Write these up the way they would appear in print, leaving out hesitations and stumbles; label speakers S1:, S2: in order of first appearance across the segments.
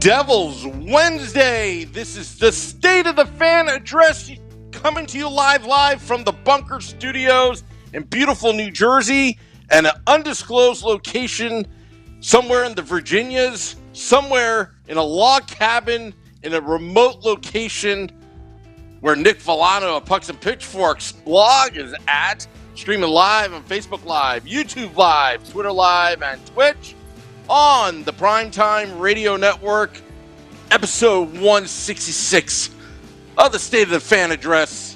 S1: Devils Wednesday. This is the State of the Fan Address coming to you live from the Bunker Studios in beautiful New Jersey and an undisclosed location somewhere in the Virginias, somewhere in a log cabin in a remote location where Nick Villano of Pucks and Pitchforks blog is at, streaming live on Facebook Live, YouTube Live, Twitter Live, and Twitch on the Primetime Radio Network, episode 166 of the State of the Fan Address,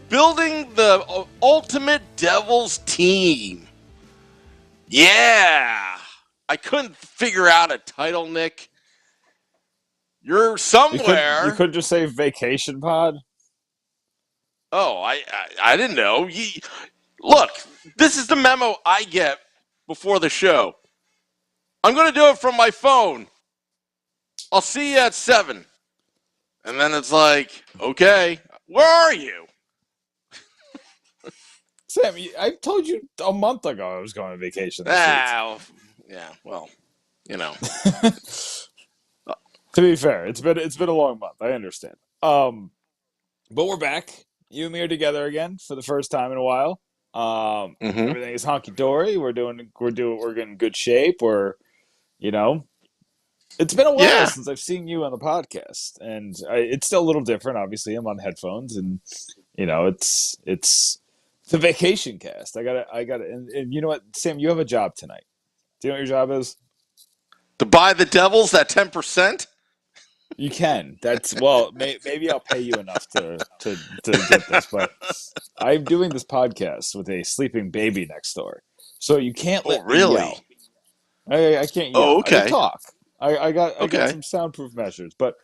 S1: building the ultimate Devils team. Yeah, I couldn't figure out a title, Nick. You're somewhere.
S2: You could just say Vacation Pod.
S1: Oh, I didn't know. Look, this is the memo I get before the show. I'm going to do it from my phone. I'll see you at 7. And then it's like, okay, where are you?
S2: Sam, I told you a month ago I was going on vacation.
S1: Yeah, well, you know.
S2: To be fair, it's been a long month. I understand. But we're back. You and me are together again for the first time in a while. Everything is honky dory. We're getting good shape. It's been a while since I've seen you on the podcast, and it's still a little different. Obviously, I'm on headphones, and it's the vacation cast. I got it. And you know what, Sam? You have a job tonight. Do you know what your job is?
S1: To buy the Devils that 10%.
S2: You can. Maybe I'll pay you enough to get this, but I'm doing this podcast with a sleeping baby next door, so you can't let me yell. I can't yell.
S1: Oh, okay.
S2: I can talk. I got some soundproof measures, but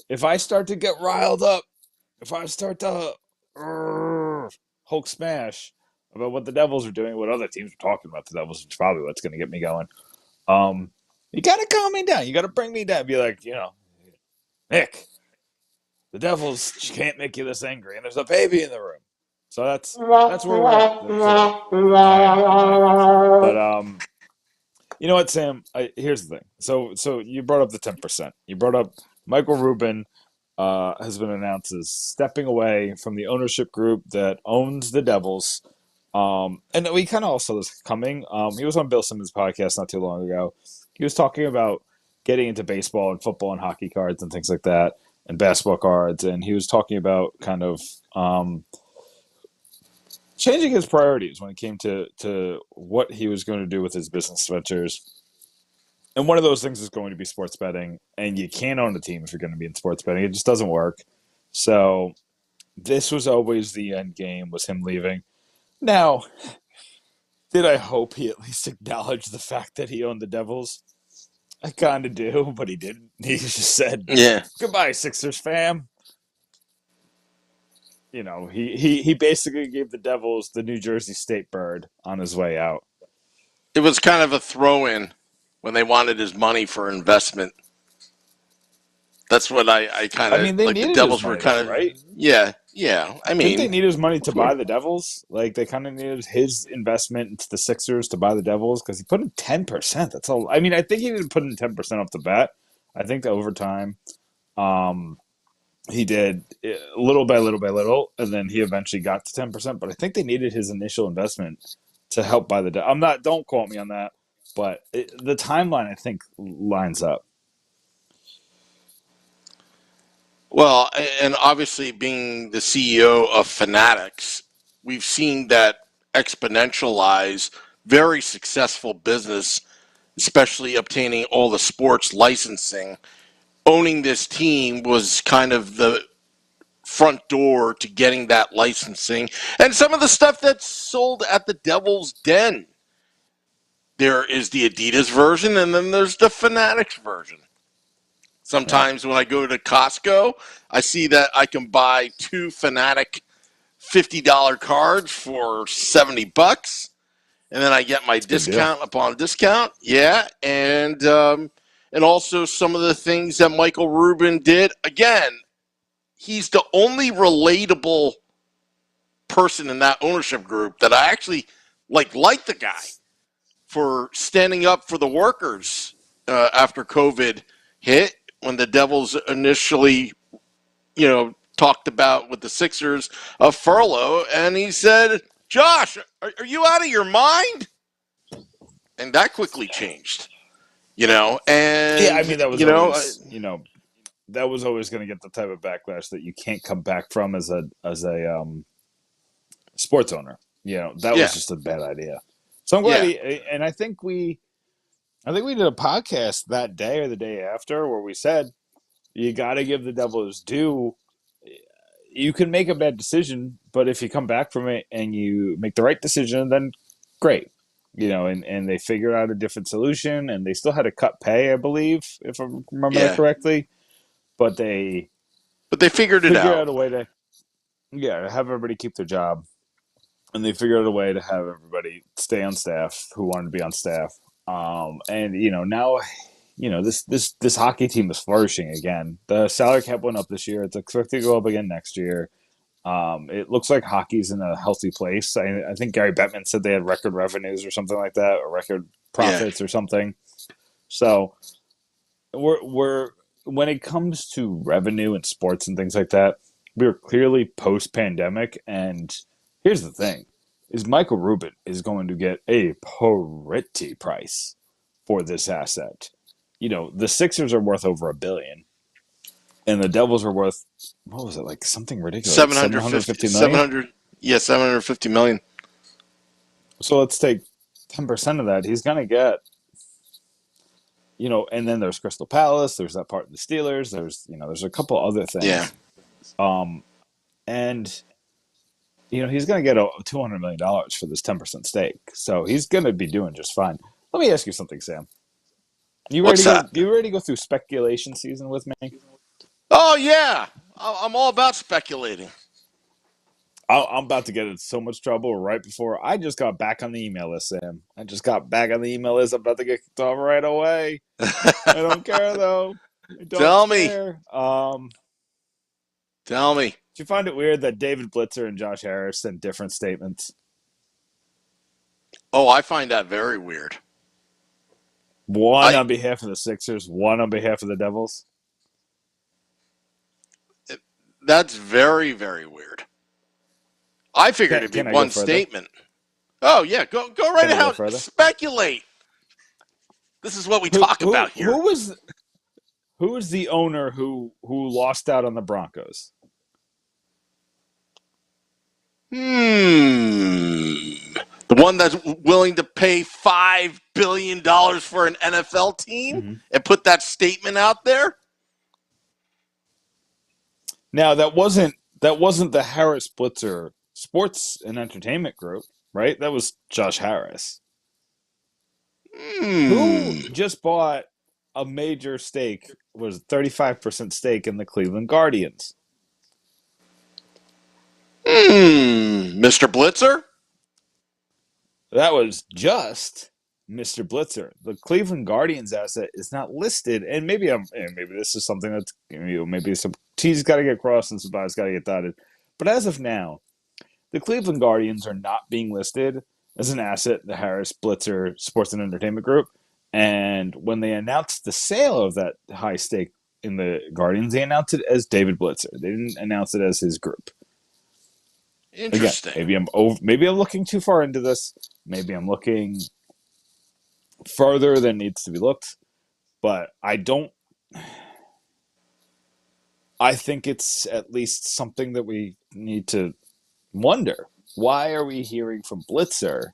S2: if I start to get riled up, if I start to Hulk smash about what the Devils are doing, what other teams are talking about the Devils, which is probably what's going to get me going. You got to calm me down. You got to bring me down. Be like, Nick, the Devils can't make you this angry, and there's a baby in the room. So that's where we're at. But you know what, Sam? Here's the thing. So you brought up the 10%. You brought up Michael Rubin has been announced as stepping away from the ownership group that owns the Devils. And we kind of all saw this coming. He was on Bill Simmons' podcast not too long ago. He was talking about getting into baseball and football and hockey cards and things like that, and basketball cards. And he was talking about kind of changing his priorities when it came to what he was going to do with his business ventures. And one of those things is going to be sports betting. And you can't own a team if you're going to be in sports betting. It just doesn't work. So this was always the end game, was him leaving. Now, did I hope he at least acknowledged the fact that he owned the Devils? I kind of do, but he didn't. He just said, goodbye, Sixers fam. He basically gave the Devils the New Jersey State bird on his way out.
S1: It was kind of a throw-in when they wanted his money for investment. That's what I kind of...
S2: they needed the Devils
S1: were kind of...
S2: Right?
S1: Yeah.
S2: Didn't they need his money to buy the Devils? Like, they kind of needed his investment into the Sixers to buy the Devils because he put in 10%. That's all. I think he didn't put in 10% off the bat. I think the overtime, he did little by little, and then he eventually got to 10%. But I think they needed his initial investment to help buy the Devils. Don't quote me on that, but the timeline, I think, lines up.
S1: Well, and obviously being the CEO of Fanatics, we've seen that exponentialize very successful business, especially obtaining all the sports licensing. Owning this team was kind of the front door to getting that licensing. And some of the stuff that's sold at the Devil's Den. There is the Adidas version, and then there's the Fanatics version. Sometimes when I go to Costco, I see that I can buy 2 Fanatic $50 cards for $70, and then I get my discount upon discount. Yeah, and also some of the things that Michael Rubin did. Again, he's the only relatable person in that ownership group that I actually like the guy for standing up for the workers after COVID hit. when the Devils initially, talked about with the Sixers a furlough, and he said, "Josh, are you out of your mind?" And that quickly changed,
S2: Yeah, I
S1: and
S2: mean that was always going to get the type of backlash that you can't come back from as a sports owner. That was
S1: yeah,
S2: just a bad idea. So I'm glad
S1: yeah,
S2: and I think we did a podcast that day or the day after where we said you got to give the Devils due. You can make a bad decision, but if you come back from it and you make the right decision, then great. And they figured out a different solution, and they still had to cut pay, I believe, if I remember that
S1: yeah.
S2: correctly. But they
S1: But they figured it
S2: figured
S1: out.
S2: out a way to, to have everybody keep their job, and they figured out a way to have everybody stay on staff who wanted to be on staff. And now, this hockey team is flourishing again. The salary cap went up this year. It's expected to go up again next year. It looks like hockey's in a healthy place. I think Gary Bettman said they had record revenues or something like that, or record
S1: Yeah,
S2: profits or something. So we're when it comes to revenue and sports and things like that, we're clearly post pandemic. And here's the thing: is Michael Rubin is going to get a pretty price for this asset. The Sixers are worth over $1 billion, and the Devils are worth what was it, like something ridiculous, like
S1: 750,
S2: 750 million.
S1: 700, yeah, 750 million.
S2: So let's take 10% of that. He's gonna get, and then there's Crystal Palace. There's that part of the Steelers. There's a couple other
S1: Yeah.
S2: things, um, and he's gonna get $200 million for this 10% stake. So he's gonna be doing just fine. Let me ask you something, Sam. You ready
S1: What's
S2: to go?
S1: that?
S2: You ready to go through speculation season with me?
S1: Oh yeah, I'm all about speculating.
S2: I'm about to get in so much trouble right before I just got back on the email list, Sam. I just got back on the email list. I'm about to get kicked off right away. I don't care though. I don't
S1: Tell me,
S2: care.
S1: tell me.
S2: Do you find it weird that David Blitzer and Josh Harris sent different statements?
S1: Oh, I find that very weird.
S2: One
S1: I
S2: on behalf of the Sixers, one on behalf of the Devils.
S1: That's very, very weird. I figured it'd be
S2: Can I go
S1: one
S2: further?
S1: statement. Oh yeah, go right
S2: Can I go
S1: ahead.
S2: further?
S1: Speculate. This is what we
S2: Who
S1: talk
S2: who
S1: about here.
S2: who was who was the owner who lost out on the Broncos?
S1: The one that's willing to pay $5 billion for an NFL team
S2: Mm-hmm.
S1: and put that statement out there.
S2: Now that wasn't the Harris Blitzer Sports and Entertainment Group, right? That was Josh Harris, who
S1: Hmm.
S2: just bought a major stake, was 35% stake in the Cleveland Guardians.
S1: Mr. Blitzer?
S2: That was just Mr. Blitzer. The Cleveland Guardians asset is not listed, and maybe this is something that's maybe some T's got to get crossed and some I's got to get dotted. But as of now, the Cleveland Guardians are not being listed as an asset, the Harris Blitzer Sports and Entertainment Group. And when they announced the sale of that high stake in the Guardians, they announced it as David Blitzer. They didn't announce it as his group. Again,
S1: Interesting.
S2: maybe I'm looking too far into this. Maybe I'm looking further than needs to be looked. But I think it's at least something that we need to wonder. Why are we hearing from Blitzer?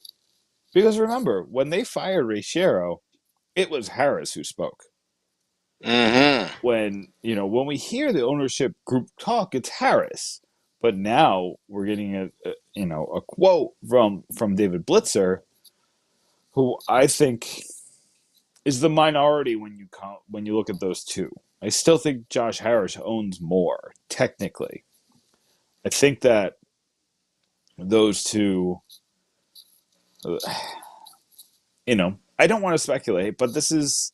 S2: Because remember, when they fired Ray Shero, it was Harris who spoke.
S1: Mm-hmm.
S2: When we hear the ownership group talk, it's Harris. But now we're getting a quote from David Blitzer, who I think is the minority when you look at those two. I still think Josh Harris owns more technically. I think that those two, uh, I don't want to speculate, but this is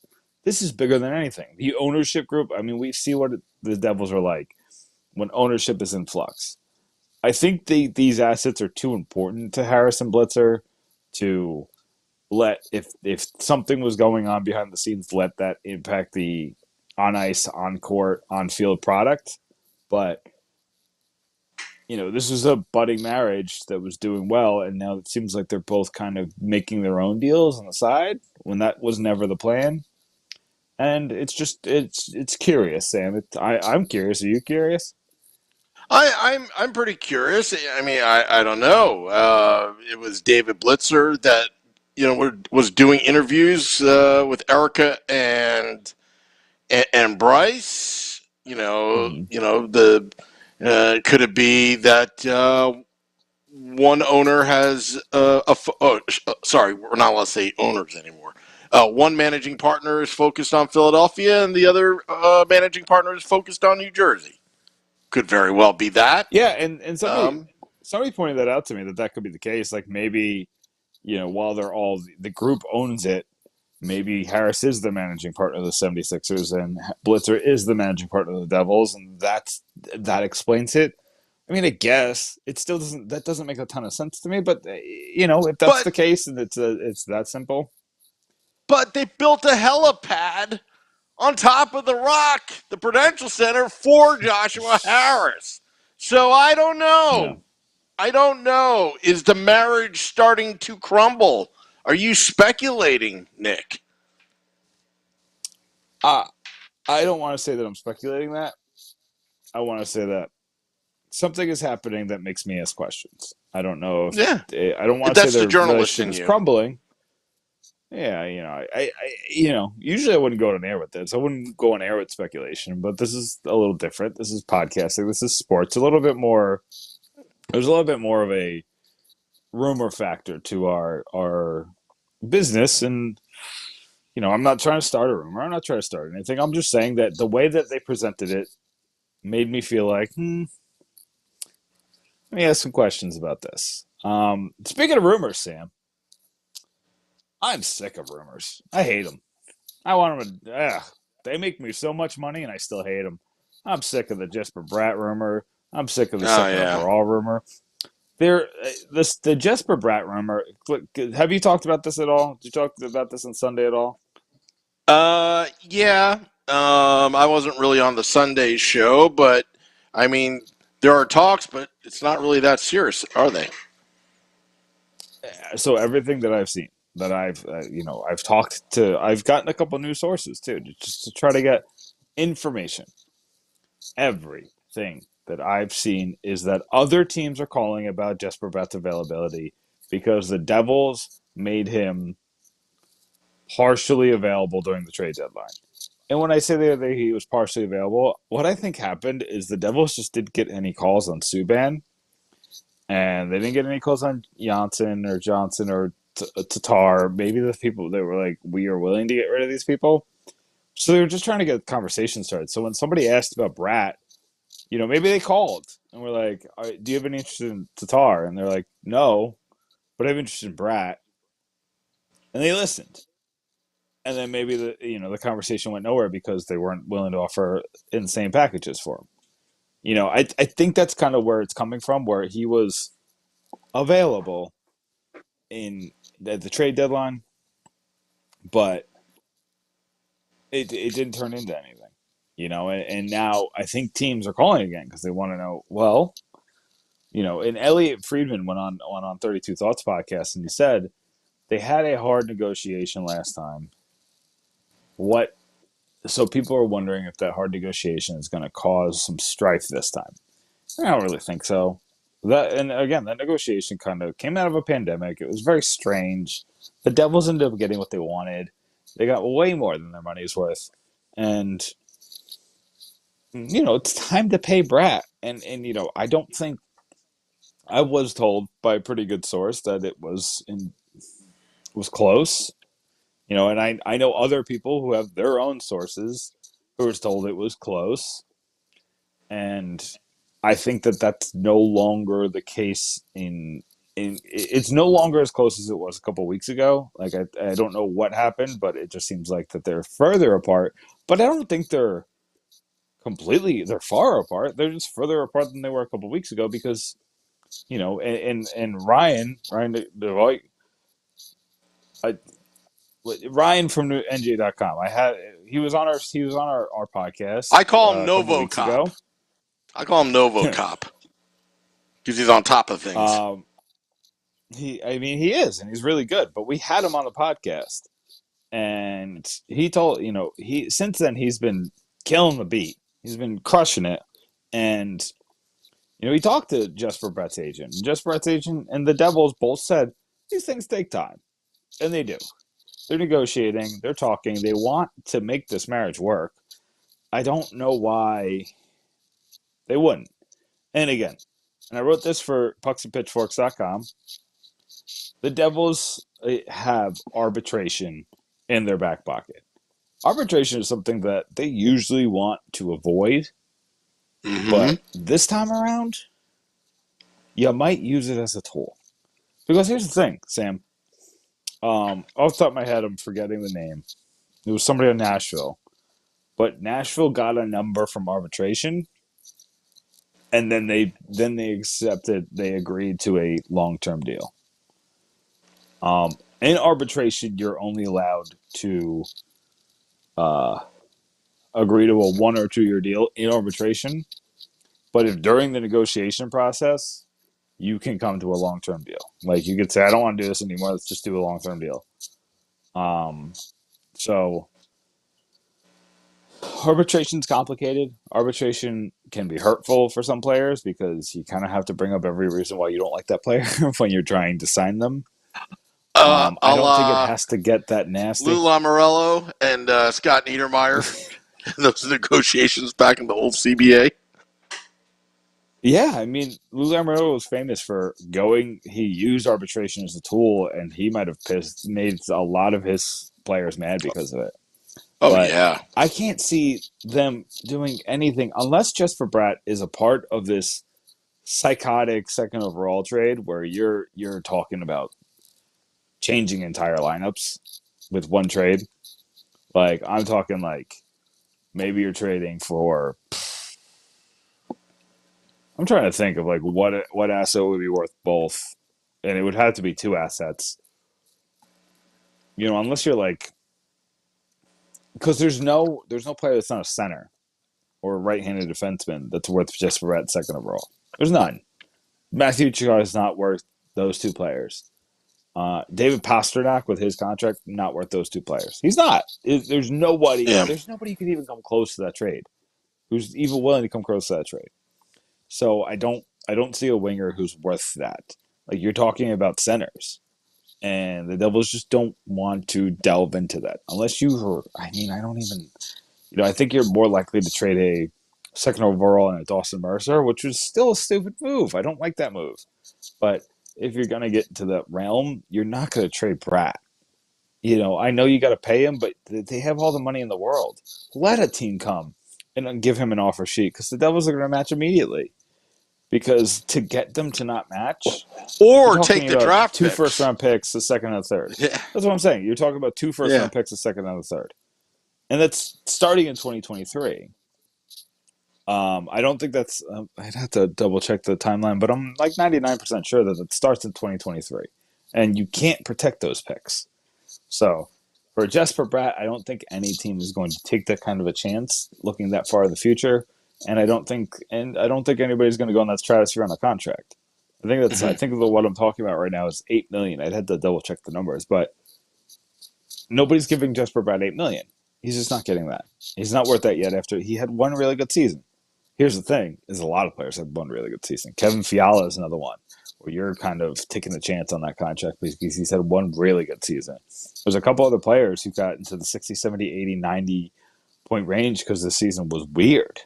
S2: bigger than anything. The ownership group. I mean, we see what the Devils are like when ownership is in flux. I think these assets are too important to Harris and Blitzer to let if something was going on behind the scenes, let that impact the on ice, on court, on field product. But this was a budding marriage that was doing well, and now it seems like they're both kind of making their own deals on the side when that was never the plan. And it's curious, Sam. I'm curious. Are you curious?
S1: I'm pretty curious. I mean, I don't know. It was David Blitzer that was doing interviews with Erica and Bryce.
S2: Mm-hmm.
S1: The could it be that one owner has sorry, we're not allowed to say owners anymore. One managing partner is focused on Philadelphia, and the other managing partner is focused on New Jersey. Could very well be that.
S2: Yeah, and
S1: Um,
S2: somebody pointed that out to me that could be the case. Like maybe while they're all the group owns it, maybe Harris is the managing partner of the 76ers and Blitzer is the managing partner of the Devils, and that explains it. I mean, I guess it still doesn't make a ton of sense to me, but if that's
S1: but
S2: the case and it's that simple.
S1: but they built a helipad on top of the Rock, the Prudential Center, for Joshua Harris. So I don't
S2: Yeah.
S1: know. I don't know. Is the marriage starting to crumble? Are you speculating, Nick?
S2: I I don't want to say that I'm speculating that. I want to say that something is happening that makes me ask questions. I don't know if
S1: Yeah,
S2: I don't want to say
S1: that's the
S2: their
S1: journalist
S2: relationship
S1: in
S2: is
S1: you.
S2: crumbling. Yeah, usually I wouldn't go on air with this. I wouldn't go on air with speculation, but this is a little different. This is podcasting. This is sports. A little bit more. There's a little bit more of a rumor factor to our business, and I'm not trying to start a rumor. I'm not trying to start anything. I'm just saying that the way that they presented it made me feel like, let me ask some questions about this. Speaking of rumors, Sam, I'm sick of rumors. I hate them. I want them to. They make me so much money, and I still hate them. I'm sick of the Jesper Bratt rumor. I'm sick of the
S1: Oh
S2: second
S1: yeah.
S2: overall rumor. The Jesper Bratt rumor. Have you talked about this at all? Did you talk about this on Sunday at all?
S1: Yeah. I wasn't really on the Sunday show, but I mean, there are talks, but it's not really that serious, are they?
S2: So everything that I've seen, that I've talked to, I've gotten a couple new sources too, just to try to get information. Everything that I've seen is that other teams are calling about Jesper Bratt's availability because the Devils made him partially available during the trade deadline. And when I say that he was partially available, what I think happened is the Devils just didn't get any calls on Subban, and they didn't get any calls on Johnson or Tatar. Maybe the people that were like, we are willing to get rid of these people. So they were just trying to get the conversation started. So when somebody asked about Bratt, maybe they called and were like, do you have any interest in Tatar? And they're like, no, but I have interest in Bratt. And they listened. And then maybe the conversation went nowhere because they weren't willing to offer insane packages for him. I think that's kind of where it's coming from, where he was available in the trade deadline, but it didn't turn into anything. And now I think teams are calling again because they want to know. Well, and Elliot Friedman went on 32 Thoughts podcast and he said they had a hard negotiation last time. What? So people are wondering if that hard negotiation is going to cause some strife this time. I don't really think so. And again, that negotiation kind of came out of a pandemic. It was very strange. The Devils ended up getting what they wanted. They got way more than their money's worth, and it's time to pay Bratt. And I don't think I was told by a pretty good source that it was close. And I know other people who have their own sources who was told it was close, and I think that that's no longer the case it's no longer as close as it was a couple of weeks ago. Like I don't know what happened, but it just seems like that they're further apart. But I don't think they're far apart. They're just further apart than they were a couple of weeks ago because and Ryan DeVoy, Ryan from NJ.com. I had he was on our podcast
S1: I call him
S2: a couple
S1: Novo
S2: weeks
S1: Cop.
S2: ago.
S1: I call him Novo Cop because he's on top of things.
S2: um, he is, and he's really good. But we had him on the podcast, and he told he since then he's been killing the beat. He's been crushing it, and he talked to Jesper Brett's agent. Jesper Brett's agent and the Devils both said these things take time, and they do. They're negotiating. They're talking. They want to make this marriage work. I don't know why they wouldn't. And again, and I wrote this for pucksandpitchforks.com. The Devils have arbitration in their back pocket. Arbitration is something that they usually want to avoid,
S1: Mm-hmm.
S2: but this time around, you might use it as a tool. Because here's the thing, Sam. Off the top of my head, I'm forgetting the name. It was somebody in Nashville. But Nashville got a number from arbitration, and then they accepted. They agreed to a long-term deal. In arbitration, you're only allowed to agree to a 1 or 2 year deal in arbitration. But if during the negotiation process, you can come to a long term deal. Like you could say, I don't want to do this anymore. Let's just do a long term deal. So arbitration's complicated. Arbitration can be hurtful for some players because you kind of have to bring up every reason why you don't like that player when you're trying to sign them. I
S1: A
S2: don't think it
S1: la
S2: has to get that nasty.
S1: Lou Lamoriello and Scott Niedermayer. Those negotiations back in the old CBA.
S2: Yeah, I mean, Lou Lamoriello was famous for going. He used arbitration as a tool, and he might have made a lot of his players mad because of it.
S1: Oh
S2: But
S1: yeah.
S2: I can't see them doing anything unless Jesper Bratt is a part of this psychotic second overall trade where you're talking about changing entire lineups with one trade. Like I'm talking like maybe you're trading for. I'm trying to think of like what asset would be worth both, and it would have to be two assets. Unless you're like, because there's no player that's not a center or a right-handed defenseman that's worth just for at second overall. There's none. Matthew Chikar is not worth those two players. David Pastrnak with his contract not worth those two players. He's not. There's nobody.
S1: Yeah.
S2: There's nobody who could even come close to that trade. Who's even willing to come close to that trade? So I don't see a winger who's worth that. Like you're talking about centers, and the Devils just don't want to delve into that unless you. I mean, I don't even. I think you're more likely to trade a second overall and a Dawson Mercer, which was still a stupid move. I don't like that move. But if you're going to get into that realm, you're not going to trade Pratt. I know you got to pay him, but they have all the money in the world. Let a team come and give him an offer sheet because the Devils are going to match immediately. Because to get them to not match, you're
S1: Or
S2: talking
S1: take the
S2: about
S1: draft
S2: two
S1: picks.
S2: first-round picks, a second and a third.
S1: Yeah.
S2: That's what I'm saying. You're talking about two first-round picks, a second and a third. And that's starting in 2023. I don't think that's. I'd have to double check the timeline, but I'm like 99% sure that it starts in 2023, and you can't protect those picks. So for Jesper Bratt, I don't think any team is going to take that kind of a chance looking that far in the future, and I don't think anybody's going to go in that stratosphere on a contract. I think that's.
S1: Mm-hmm.
S2: I think what I'm talking about right now is $8 million. I'd have to double check the numbers, but nobody's giving Jesper Bratt $8 million. He's just not getting that. He's not worth that yet. After he had one really good season. Here's the thing: is a lot of players have one really good season. Kevin Fiala is another one where you're kind of taking a chance on that contract because he's had one really good season. There's a couple other players who got into the 60, 70, 80, 90 point range because the season was weird,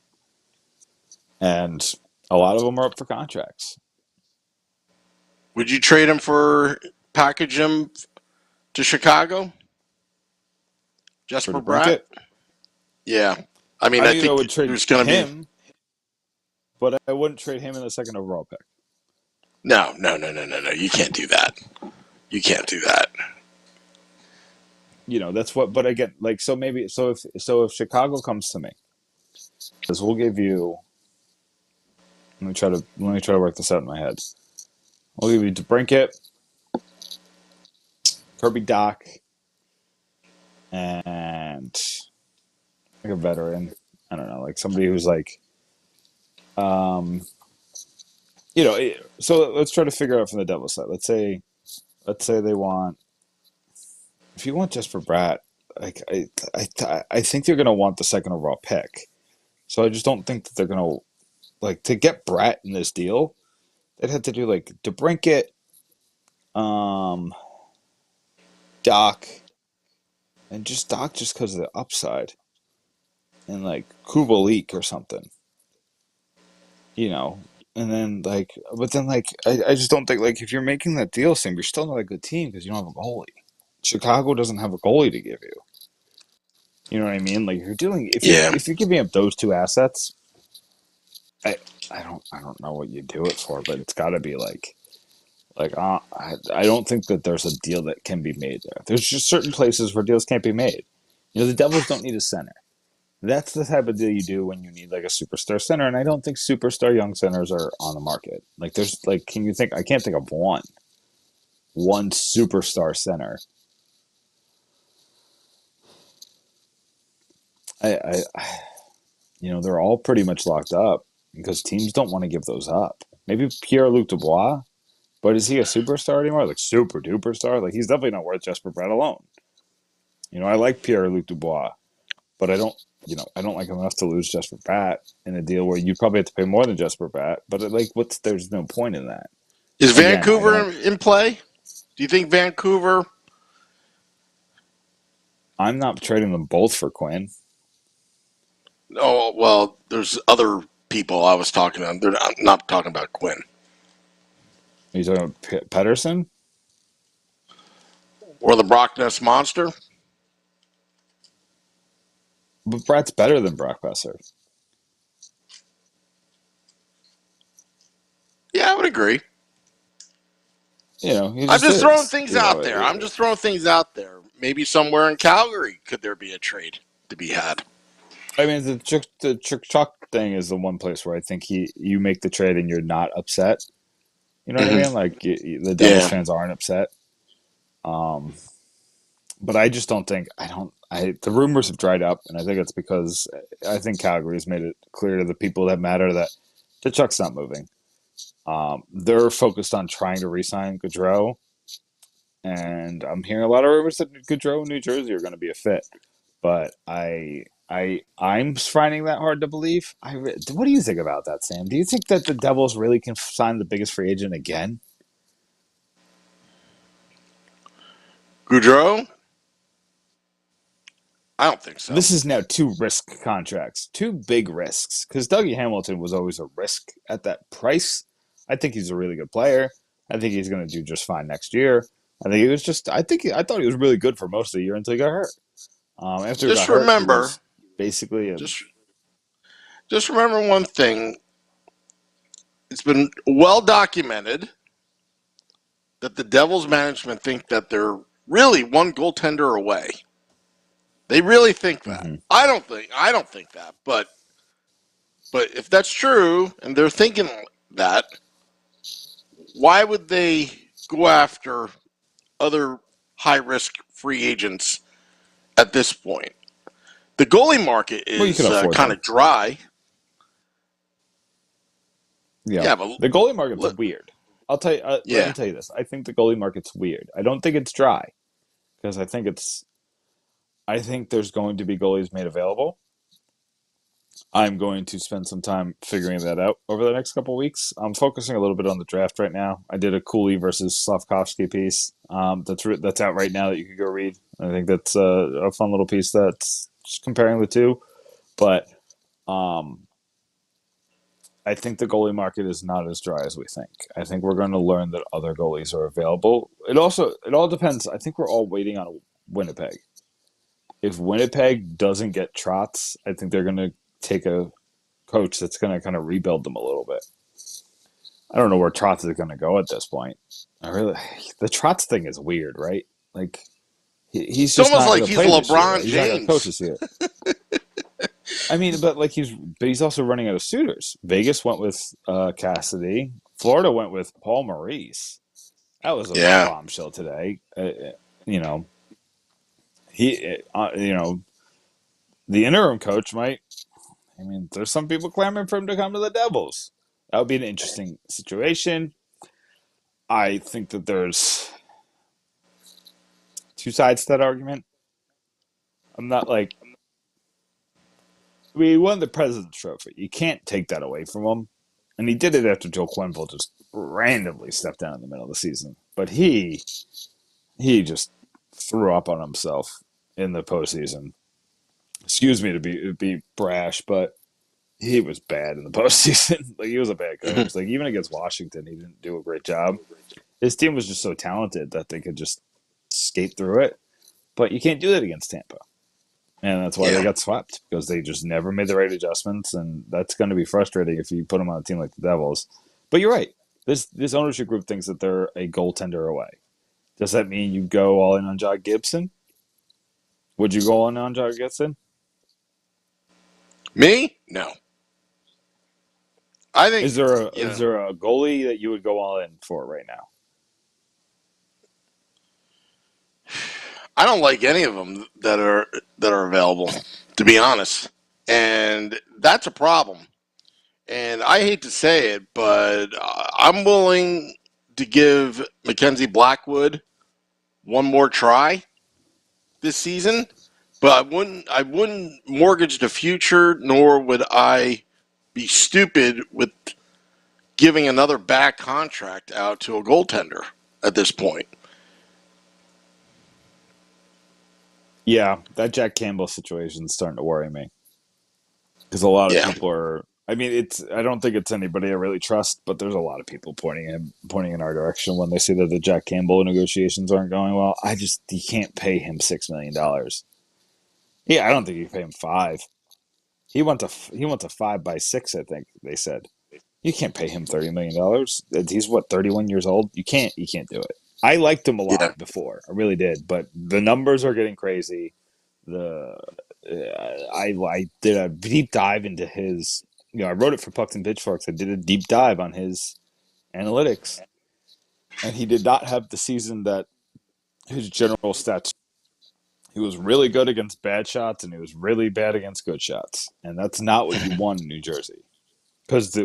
S2: and a lot of them are up for contracts.
S1: Would you trade him package him to Chicago?
S2: For
S1: Jesper
S2: the
S1: Bratt?
S2: Brinket,
S1: Yeah. I mean, I
S2: I
S1: think
S2: would trade
S1: there's going to be.
S2: him, but I wouldn't trade him in the second overall pick.
S1: No. You can't do that. You can't do that.
S2: That's what. But again, like if Chicago comes to me, says we'll give you. Let me try to work this out in my head. We'll give you DeBrincat, Kirby Doc, and like a veteran. I don't know, like somebody who's like, um, so let's try to figure out from the devil's side. Let's say they want, if you want Jesper Bratt, like I think they're gonna want the second overall pick. So I just don't think that they're gonna like to get Bratt in this deal. They'd have to do like DeBrincat, um, Doc, and just Doc just because of the upside, and like Kubalik or something, you know. And then like, but then like, I just don't think like if you're making that deal, Sam, you're still not a good team because you don't have a goalie. Chicago doesn't have a goalie to give you. You know what I mean? Like if you're doing
S1: Yeah.
S2: if you're giving up those two assets, I I don't know what you do it for, but it's got to be like I don't think that there's a deal that can be made there. There's just certain places where deals can't be made. You know, the Devils don't need a center. That's the type of deal you do when you need like a superstar center, and I don't think superstar young centers are on the market. Like there's like, can you think? I can't think of one superstar center. I they're all pretty much locked up because teams don't want to give those up. Maybe Pierre Luc Dubois, but is he a superstar anymore? Like super duper star? Like he's definitely not worth Jesper Bratt alone. You know, I like Pierre Luc Dubois, but I don't like him enough to lose Jesper Bratt in a deal where you probably have to pay more than Jesper Bratt. But there's no point in that.
S1: Is
S2: Again, I
S1: Vancouver
S2: don't.
S1: in play? Do you think Vancouver?
S2: I'm not trading them both for Quinn.
S1: Oh well, there's other people I was talking to. They're not talking about Quinn
S2: Are you talking about Pedersen?
S1: or the Brock Ness monster.
S2: But Bratt's better than Brock Besser.
S1: Yeah, I would agree.
S2: You know, he
S1: I'm
S2: just
S1: just throwing
S2: is.
S1: things out there. I'm just throwing things out there. Maybe somewhere in Calgary could there be a trade to be had?
S2: I mean, the Chuck thing is the one place where I think you make the trade and you're not upset. You know what I
S1: Hmm.
S2: mean? Like the Devils
S1: Yeah,
S2: fans aren't upset. Um, but I just don't think I don't. I the rumors have dried up, and I think it's because I think Calgary's made it clear to the people that matter that the Chuck's not moving. They're focused on trying to re-sign Gaudreau, and I'm hearing a lot of rumors that Gaudreau and New Jersey are going to be a fit. But I'm finding that hard to believe. What do you think about that, Sam? Do you think that the Devils really can sign the biggest free agent again?
S1: Goudreau. I don't think so.
S2: This is now two risk contracts, two big risks. Because Dougie Hamilton was always a risk at that price. I think he's a really good player. I think he's going to do just fine next year. I think he was just. I thought he was really good for most of the year until he got hurt. After he got
S1: Just
S2: hurt, he
S1: remember,
S2: was basically a.
S1: just just remember one thing. It's been well documented that the Devils management think that they're really one goaltender away. They really think that.
S2: Mhm.
S1: I don't think that. But if that's true and they're thinking that, why would they go after other high risk free agents at this point? The goalie market
S2: Well, you can
S1: is
S2: afford
S1: kind
S2: them.
S1: of dry.
S2: Yeah,
S1: Yeah, but
S2: the goalie market's
S1: look,
S2: weird. I'll tell you. Let me
S1: yeah,
S2: tell you this. I think the goalie market's weird. I don't think it's dry because I think it's. I think there's going to be goalies made available. I'm going to spend some time figuring that out over the next couple of weeks. I'm focusing a little bit on the draft right now. I did a Cooley versus Slavkovsky piece. That's out right now that you can go read. I think that's a fun little piece that's just comparing the two. But um, I think the goalie market is not as dry as we think. I think we're going to learn that other goalies are available. It all depends. I think we're all waiting on Winnipeg. If Winnipeg doesn't get Trotz, I think they're going to take a coach that's going to kind of rebuild them a little bit. I don't know where Trotz is going to go at this point. The Trotz thing is weird, right? Like he's
S1: it's
S2: just
S1: almost
S2: not
S1: like
S2: going to
S1: he's
S2: play this year, right?
S1: LeBron
S2: He's not going to coach
S1: James.
S2: this year. I mean, but he's also running out of suitors. Vegas went with Cassidy. Florida went with Paul Maurice. That was a
S1: Yeah,
S2: bombshell today. You know, he, you know, the interim coach might. I mean, there's some people clamoring for him to come to the Devils. That would be an interesting situation. I think that there's two sides to that argument. I'm not like he won the President's Trophy. You can't take that away from him. And he did it after Joe Quenneville just randomly stepped down in the middle of the season. But he just threw up on himself in the postseason. Excuse me to be brash, but he was bad in the postseason. Like he was a bad coach. Like even against Washington, he didn't do a great job. His team was just so talented that they could just skate through it. But you can't do that against Tampa. And that's why they got swept, because they just never made the right adjustments, and that's going to be frustrating if you put them on a team like the Devils. But you're right. This ownership group thinks that they're a goaltender away. Does that mean you go all in on John Gibson? Would you go all in on John Gibson?
S1: Me? No. I think
S2: Is there a goalie that you would go all in for right now?
S1: I don't like any of them that are available, to be honest, and that's a problem. And I hate to say it, but I'm willing to give Mackenzie Blackwood one more try this season, but I wouldn't mortgage the future, nor would I be stupid with giving another back contract out to a goaltender at this point.
S2: Yeah, that Jack Campbell situation is starting to worry me, because a lot of people are. I mean, I don't think it's anybody I really trust, but there's a lot of people pointing in our direction when they see that the Jack Campbell negotiations aren't going well. You can't pay him $6 million. Yeah, I don't think you can pay him $5. He wants a 5 by 6, I think they said. You can't pay him $30 million. He's 31 years old. You can't do it. I liked him a lot before. I really did, but the numbers are getting crazy. I did a deep dive into his. I wrote it for Pucks and Pitchforks. I did a deep dive on his analytics, and he did not have the season that his general stats. He was really good against bad shots, and he was really bad against good shots, and that's not what you want in New Jersey. Because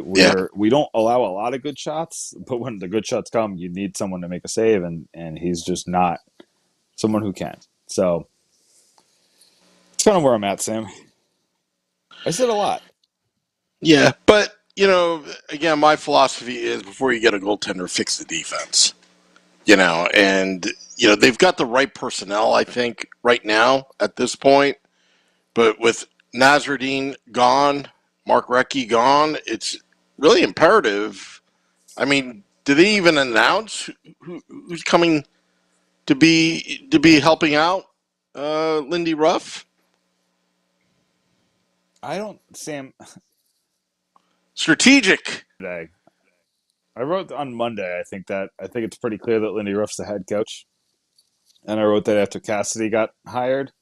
S2: we don't allow a lot of good shots, but when the good shots come, you need someone to make a save, and he's just not someone who can. So it's kind of where I'm at, Sam. I said a lot.
S1: Yeah, but again, my philosophy is before you get a goaltender, fix the defense. And they've got the right personnel, I think, right now at this point. But with Nasreddine gone, Mark Recchi gone, it's really imperative. I mean, do they even announce who's coming to be helping out Lindy Ruff?
S2: I don't, Sam.
S1: Strategic.
S2: Today, I wrote on Monday. I think it's pretty clear that Lindy Ruff's the head coach, and I wrote that after Cassidy got hired.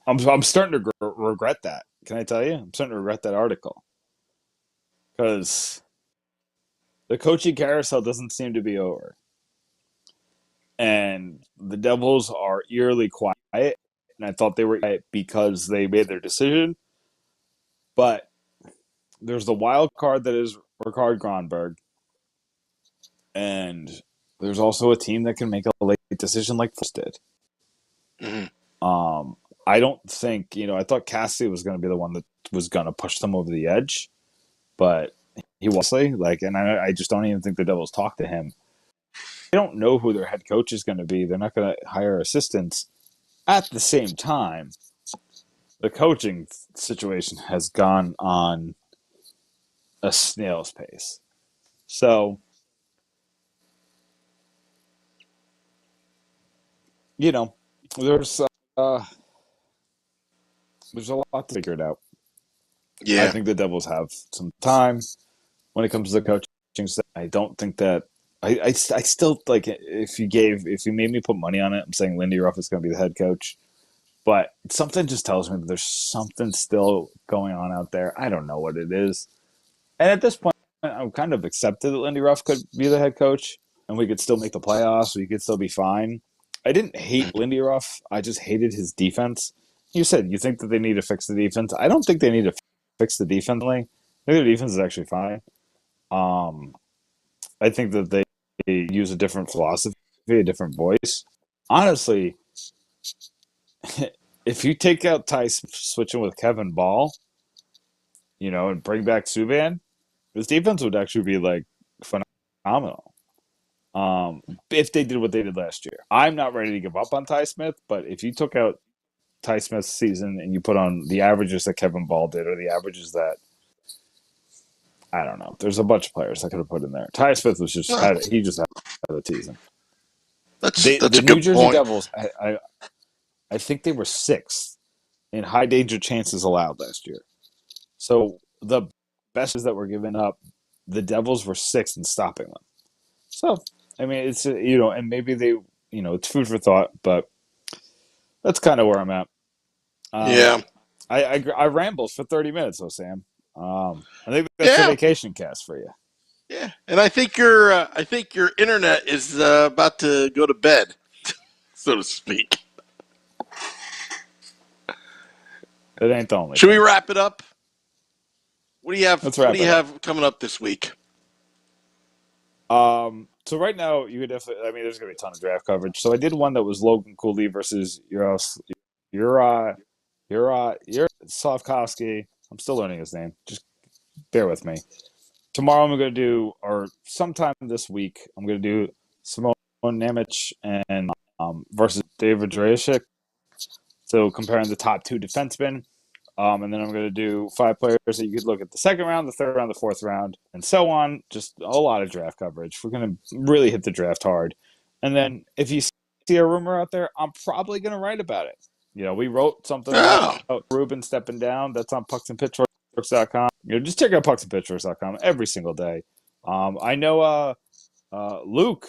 S2: I'm starting to regret that. Can I tell you? I'm starting to regret that article, because the coaching carousel doesn't seem to be over, and the Devils are eerily quiet. And I thought they were quiet because they made their decision, but there's the wild card that is Ricard Gronberg, and there's also a team that can make a late decision like Force did.
S1: Mm-hmm.
S2: I don't think I thought Cassidy was going to be the one that was going to push them over the edge, but he wasn't. And I just don't even think the Devils talked to him. They don't know who their head coach is going to be. They're not going to hire assistants. At the same time, the coaching situation has gone on a snail's pace. So, there's a lot to figure it out.
S1: Yeah.
S2: I think the Devils have some time when it comes to the coaching. I don't think that I still if you made me put money on it, I'm saying Lindy Ruff is going to be the head coach. But something just tells me that there's something still going on out there. I don't know what it is. And at this point, I'm kind of accepted that Lindy Ruff could be the head coach, and we could still make the playoffs. We could still be fine. I didn't hate Lindy Ruff. I just hated his defense. you said you think that they need to fix the defense. I don't think they need to fix the defense. I think their defense is actually fine. I think that they use a different philosophy, a different voice. Honestly, if you take out Ty switching with Kevin Ball, and bring back Subban, this defense would actually be like phenomenal. If they did what they did last year. I'm not ready to give up on Ty Smith, but if you took out Ty Smith's season and you put on the averages that Kevin Ball did or the averages that I don't know. There's a bunch of players I could have put in there. Ty Smith was just had a season.
S1: That's
S2: the
S1: a
S2: New
S1: good
S2: Jersey
S1: point.
S2: Devils. I think they were 6th in high danger chances allowed last year. So the best is that were given up. The Devils were 6th in stopping them. So I mean, it's and maybe they it's food for thought, but that's kind of where I'm at.
S1: Yeah.
S2: I rambled for 30 minutes, though, Sam. I think that's a vacation cast for you.
S1: Yeah, and I think your internet is about to go to bed, so to speak.
S2: It ain't the only.
S1: Should we wrap it up? What do you have?
S2: Let's wrap
S1: what do you
S2: it
S1: have coming up this week?
S2: So right now you could definitely. I mean, there's gonna be a ton of draft coverage. So I did one that was Logan Cooley versus Slavkovsky. I'm still learning his name. Just bear with me. Tomorrow I'm going to do, or sometime this week, I'm going to do Simone Nemec and versus David Drashik. So comparing the top 2 defensemen. And then I'm going to do 5 players that you could look at the 2nd round, the 3rd round, the 4th round, and so on. Just a lot of draft coverage. We're going to really hit the draft hard. And then if you see a rumor out there, I'm probably going to write about it. We wrote something about Ruben stepping down. That's on pucksandpitchforks.com. Just check out pucksandpitchforks.com every single day. I know Luke,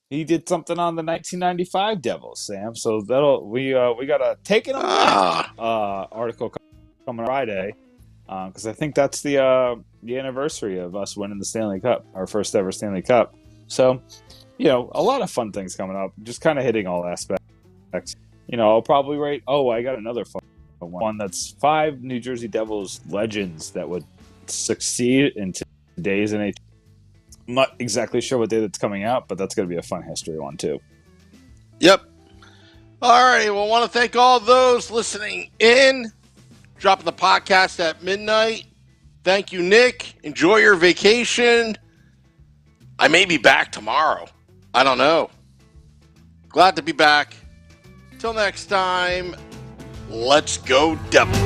S2: he did something on the 1995 Devils, Sam. So we got a Taking Them Back article coming Friday because I think that's the anniversary of us winning the Stanley Cup, our first ever Stanley Cup. So, a lot of fun things coming up. Just kind of hitting all aspects. I'll probably rate. Oh, I got another fun one that's 5 New Jersey Devils legends that would succeed in today's NHL. I'm not exactly sure what day that's coming out, but that's going to be a fun history one too.
S1: Yep. All right. Well, I want to thank all those listening in, dropping the podcast at midnight. Thank you, Nick. Enjoy your vacation. I may be back tomorrow. I don't know. Glad to be back. Till next time, let's go Devils.